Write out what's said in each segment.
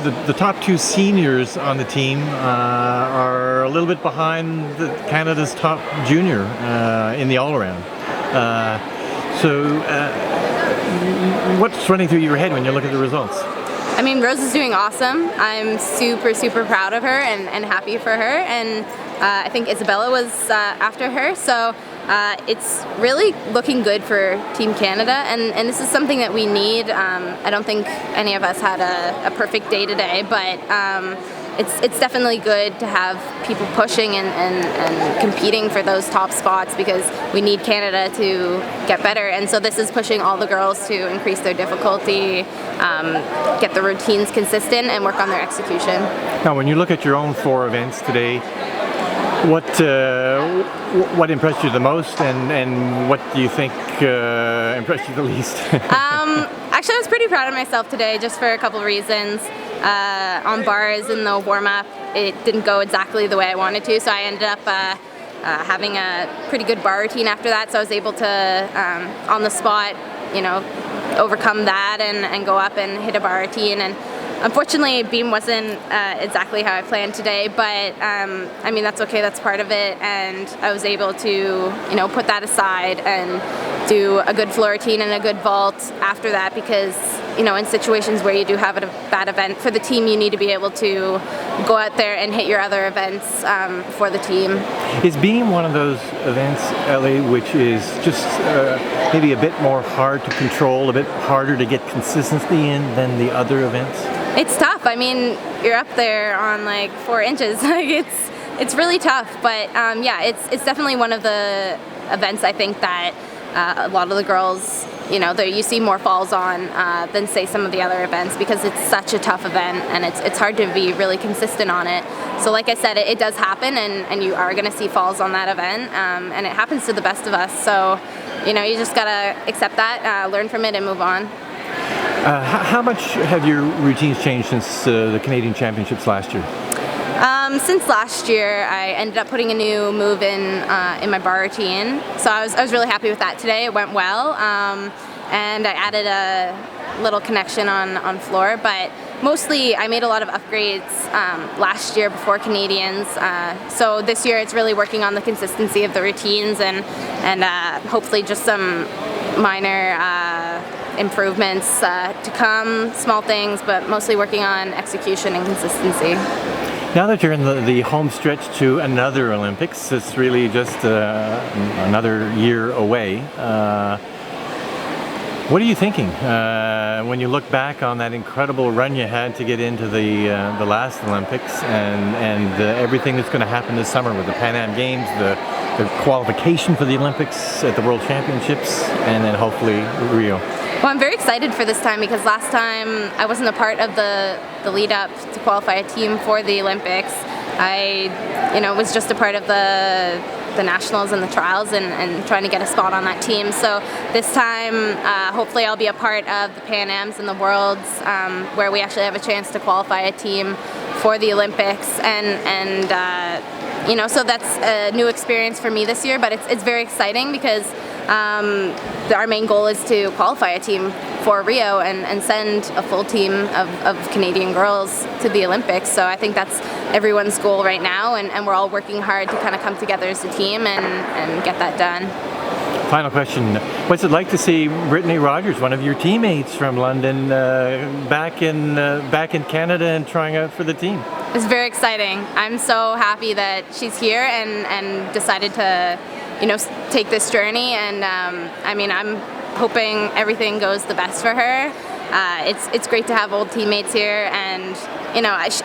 the top two seniors on the team are a little bit behind Canada's top junior in the all-around. What's running through your head when you look at the results? I mean, Rose is doing awesome. I'm super, super proud of her and happy for her. And I think Isabella was after her. So it's really looking good for Team Canada. And this is something that we need. I don't think any of us had a perfect day today, but it's definitely good to have people pushing and competing for those top spots because we need Canada to get better. And so this is pushing all the girls to increase their difficulty, get the routines consistent, and work on their execution. Now, when you look at your own 4 events today, what impressed you the most, and what do you think impressed you the least? Actually, I was pretty proud of myself today, just for a couple of reasons. On bars in the warm-up, it didn't go exactly the way I wanted to, so I ended up having a pretty good bar routine after that. So I was able to, on the spot, overcome that and go up and hit a bar routine. And unfortunately, beam wasn't exactly how I planned today, but I mean, that's okay, that's part of it, and I was able to, put that aside and do a good floor routine and a good vault after that because, in situations where you do have a bad event for the team, you need to be able to go out there and hit your other events for the team. Is beam one of those events, Ellie, which is just maybe a bit more hard to control, a bit harder to get consistency in than the other events? It's tough. I mean, you're up there on like 4 inches. Like it's really tough. But yeah, it's definitely one of the events I think that a lot of the girls, you see more falls on than say some of the other events because it's such a tough event and it's hard to be really consistent on it. So like I said, it does happen and you are going to see falls on that event and it happens to the best of us. So, you just got to accept that, learn from it and move on. How much have your routines changed since the Canadian Championships last year? Since last year, I ended up putting a new move in my bar routine. So I was really happy with that today. It went well, and I added a little connection on floor. But mostly, I made a lot of upgrades last year before Canadians. So this year, it's really working on the consistency of the routines and hopefully just some minor improvements to come, small things, but mostly working on execution and consistency. Now that you're in the home stretch to another Olympics, it's really just another year away. What are you thinking when you look back on that incredible run you had to get into the last Olympics and everything that's going to happen this summer with the Pan Am Games, the qualification for the Olympics at the World Championships, and then hopefully Rio? Well, I'm very excited for this time because last time I wasn't a part of the lead up to qualify a team for the Olympics. I, was just a part of the nationals and the trials and trying to get a spot on that team. So this time, hopefully I'll be a part of the Pan Ams and the Worlds where we actually have a chance to qualify a team for the Olympics and so that's a new experience for me this year, but it's very exciting because our main goal is to qualify a team for Rio and send a full team of Canadian girls to the Olympics. So I think that's everyone's goal right now, and we're all working hard to kind of come together as a team and get that done. Final question. What's it like to see Brittany Rogers, one of your teammates from London, back in Canada and trying out for the team? It's very exciting. I'm so happy that she's here and decided to take this journey, and I'm hoping everything goes the best for her. It's great to have old teammates here, and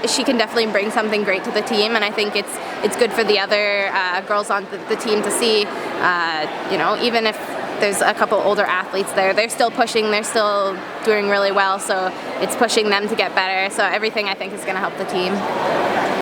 she can definitely bring something great to the team, and I think it's good for the other girls on the team to see. Even if there's a couple older athletes there, they're still pushing, they're still doing really well, so it's pushing them to get better. So everything I think is going to help the team.